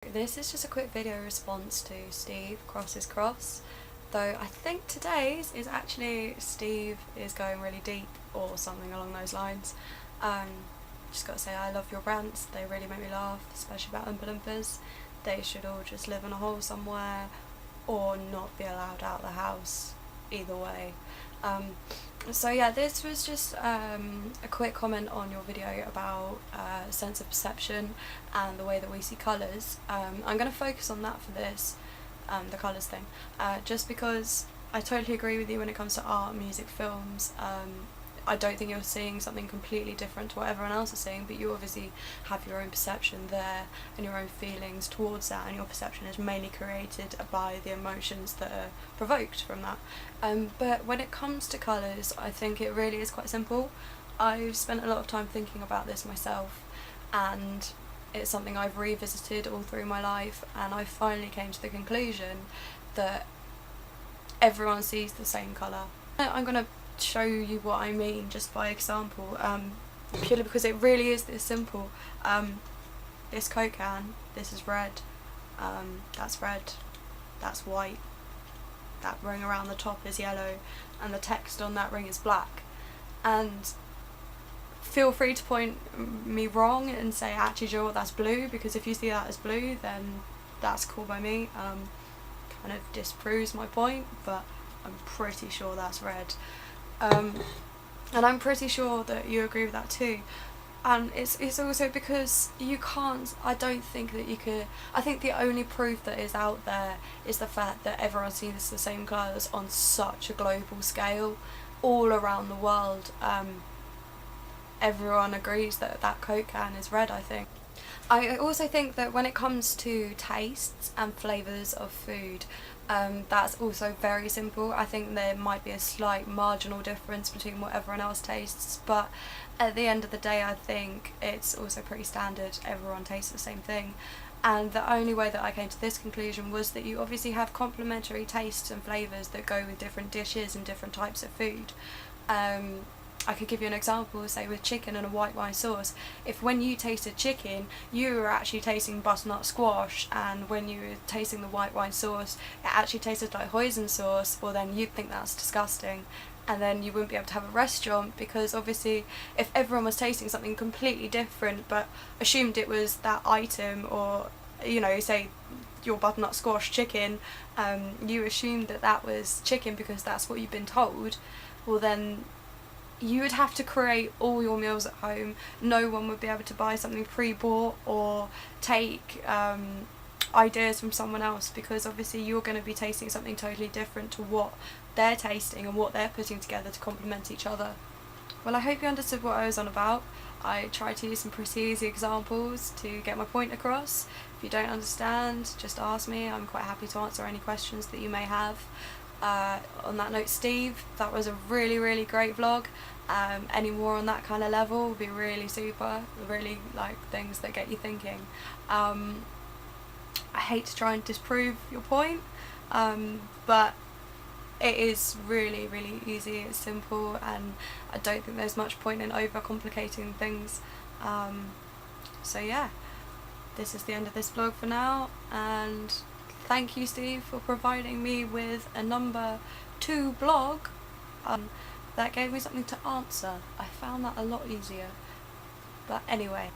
This is just a quick video response to Steve Cross's Cross, though I think today's is actually Steve is going really deep or something along those lines. Just gotta say, I love your rants, they really make me laugh, especially about Oompa Loompas. They should all just live in a hole somewhere or not be allowed out of the house, either way. So yeah, this was just a quick comment on your video about sense of perception and the way that we see colours. I'm going to focus on that for this, the colours thing, just because I totally agree with you when it comes to art, music, films. I don't think you're seeing something completely different to what everyone else is seeing, but you obviously have your own perception there and your own feelings towards that, and your perception is mainly created by the emotions that are provoked from that. But when it comes to colours, I think it really is quite simple. I've spent a lot of time thinking about this myself, and it's something I've revisited all through my life, and I finally came to the conclusion that everyone sees the same colour. I'm going to show you what I mean just by example, purely because it really is this simple. This Coke can, this is red, that's red, that's white, that ring around the top is yellow, and the text on that ring is black. And feel free to point me wrong and say, actually, do you know what, that's blue, because if you see that as blue, then that's cool by me. Kind of disproves my point, but I'm pretty sure that's red. And I'm pretty sure that you agree with that too. And it's also because you can't, I don't think that you could, I think the only proof that is out there is the fact that everyone sees the same colours on such a global scale, all around the world. Everyone agrees that that Coke can is red, I think. I also think that when it comes to tastes and flavours of food, that's also very simple. I think there might be a slight marginal difference between what everyone else tastes, but at the end of the day I think it's also pretty standard. Everyone tastes the same thing, and the only way that I came to this conclusion was that you obviously have complementary tastes and flavours that go with different dishes and different types of food. I could give you an example, say with chicken and a white wine sauce. If when you tasted chicken, you were actually tasting butternut squash, and when you were tasting the white wine sauce, it actually tasted like hoisin sauce, well then you'd think that's disgusting, and then you wouldn't be able to have a restaurant, because obviously if everyone was tasting something completely different but assumed it was that item, or you know, say your butternut squash chicken, you assumed that that was chicken because that's what you've been told, well then you would have to create all your meals at home. No one would be able to buy something pre-bought or take ideas from someone else, because obviously you're going to be tasting something totally different to what they're tasting and what they're putting together to complement each other. Well, I hope you understood what I was on about. I tried to use some pretty easy examples to get my point across. If you don't understand, just ask me. I'm quite happy to answer any questions that you may have. On that note, Steve, that was a really great vlog. Any more on that kind of level would be really super, really like things that get you thinking. I hate to try and disprove your point, but it is really easy, it's simple, and I don't think there's much point in overcomplicating things. So yeah, this is the end of this vlog for now, and thank you, Steve, for providing me with a number 2 blog. That gave me something to answer. I found that a lot easier. But anyway,